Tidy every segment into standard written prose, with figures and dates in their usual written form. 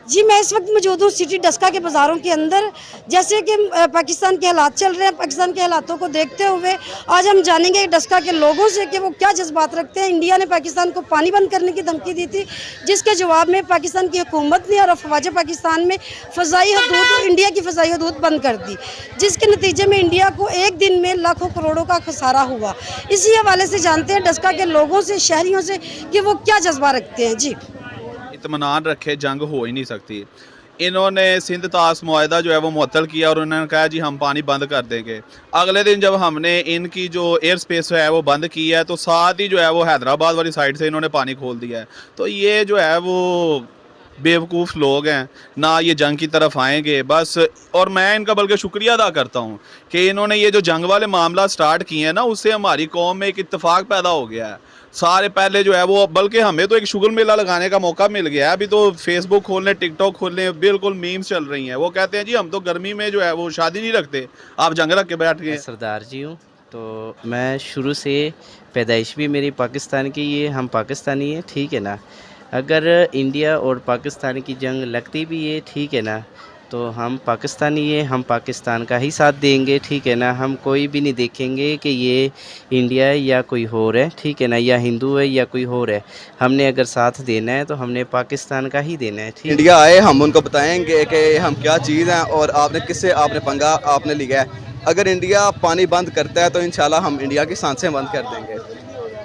जी, मैं इस वक्त मौजूद हूँ सिटी डस्का के बाज़ारों के अंदर। जैसे कि पाकिस्तान के हालात चल रहे हैं, पाकिस्तान के हालातों को देखते हुए आज हम जानेंगे डस्का के लोगों से कि वो क्या जज्बात रखते हैं। इंडिया ने पाकिस्तान को पानी बंद करने की धमकी दी थी, जिसके जवाब में पाकिस्तान की हुकूमत ने और अफवाज पाकिस्तान में फ़ज़ाई हदूद, इंडिया की फ़ज़ाई हदूद बंद कर दी, जिसके नतीजे में इंडिया को एक दिन में लाखों करोड़ों का खसारा हुआ। इसी हवाले से जानते हैं डस्का के लोगों से, शहरियों से कि वो क्या जज्बा रखते हैं। जी, इत्मीनान रखे जंग हो ही नहीं सकती। इन्होंने सिंध तास मुआहदा जो है वो मुअत्तल किया और उन्होंने कहा जी हम पानी बंद कर देंगे। अगले दिन जब हमने इनकी जो एयर स्पेस है वो बंद की है तो साथ ही जो है वो हैदराबाद वाली साइड से इन्होंने पानी खोल दिया है। तो ये जो है वो बेवकूफ़ लोग हैं, ना ये जंग की तरफ आएंगे बस। और मैं इनका बल्कि शुक्रिया अदा करता हूँ कि इन्होंने ये जो जंग वाले मामला स्टार्ट किए हैं ना, उससे हमारी कौम में एक इत्तेफाक पैदा हो गया है। सारे पहले जो है वो, बल्कि हमें तो एक शुगर मेला लगाने का मौका मिल गया है। अभी तो फेसबुक खोलने, टिकटॉक खोलने बिल्कुल मीम्स चल रही हैं। वो कहते हैं जी हम तो गर्मी में जो है वो शादी नहीं रखते, आप जंग रख के बैठ मैं गए। सरदार जी हूँ। तो मैं शुरू से पैदाइश भी मेरी पाकिस्तान की है, हम पाकिस्तानी हैं, ठीक है ना। अगर इंडिया और पाकिस्तान की जंग लगती भी है, ठीक है ना, तो हम पाकिस्तानी हैं, हम पाकिस्तान का ही साथ देंगे, ठीक है ना। हम कोई भी नहीं देखेंगे कि ये इंडिया है या कोई और है, ठीक है ना, या हिंदू है या कोई और है। हमने अगर साथ देना है तो हमने पाकिस्तान का ही देना है, ठीक है। इंडिया आए, हम उनको बताएंगे कि हम क्या चीज़ हैं और आपने किससे आपने पंगा आपने लिया है। अगर इंडिया पानी बंद करता है तो इंशाल्लाह हम इंडिया की सांसें बंद कर देंगे।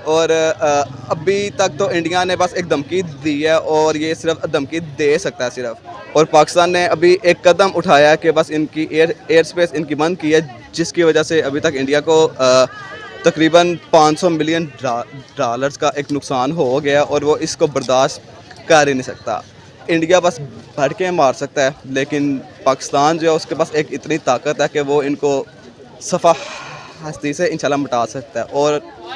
और अभी तक तो इंडिया ने बस एक धमकी दी है और ये सिर्फ धमकी दे सकता है सिर्फ। और पाकिस्तान ने अभी एक कदम उठाया कि बस इनकी एयर स्पेस इनकी बंद की है, जिसकी वजह से अभी तक इंडिया को तकरीबन 500 मिलियन डॉलर्स का एक नुकसान हो गया और वो इसको बर्दाश्त कर ही नहीं सकता। इंडिया बस भर के मार सकता है, लेकिन पाकिस्तान जो है उसके पास एक इतनी ताकत है कि वो इनको सफ़ा हस्ती से इंशाल्लाह मिटा सकता है।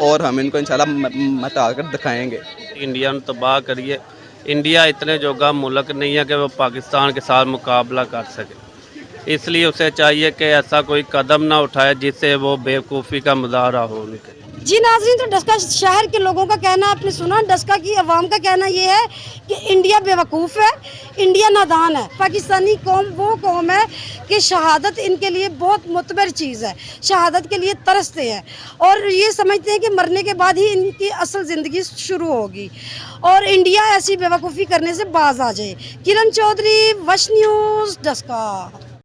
और हम इनको इंशाल्लाह मिटा कर दिखाएंगे। इंडिया ने तबाह करिए। इंडिया इतने जोगा मुल्क नहीं है कि वो पाकिस्तान के साथ मुकाबला कर सके, इसलिए उसे चाहिए कि ऐसा कोई कदम ना उठाए जिससे वो बेवकूफ़ी का मुजाहरा हो उनके। जी नाज़रीन, तो डस्का शहर के लोगों का कहना आपने सुना। डस्का की आवाम का कहना ये है कि इंडिया बेवकूफ़ है, इंडिया नादान है। पाकिस्तानी कौम वो कौम है कि शहादत इनके लिए बहुत मुतबर चीज़ है, शहादत के लिए तरसते हैं और ये समझते हैं कि मरने के बाद ही इनकी असल ज़िंदगी शुरू होगी और इंडिया ऐसी बेवकूफ़ी करने से बाज आ जाए। किरण चौधरी, वश न्यूज़, डस्का।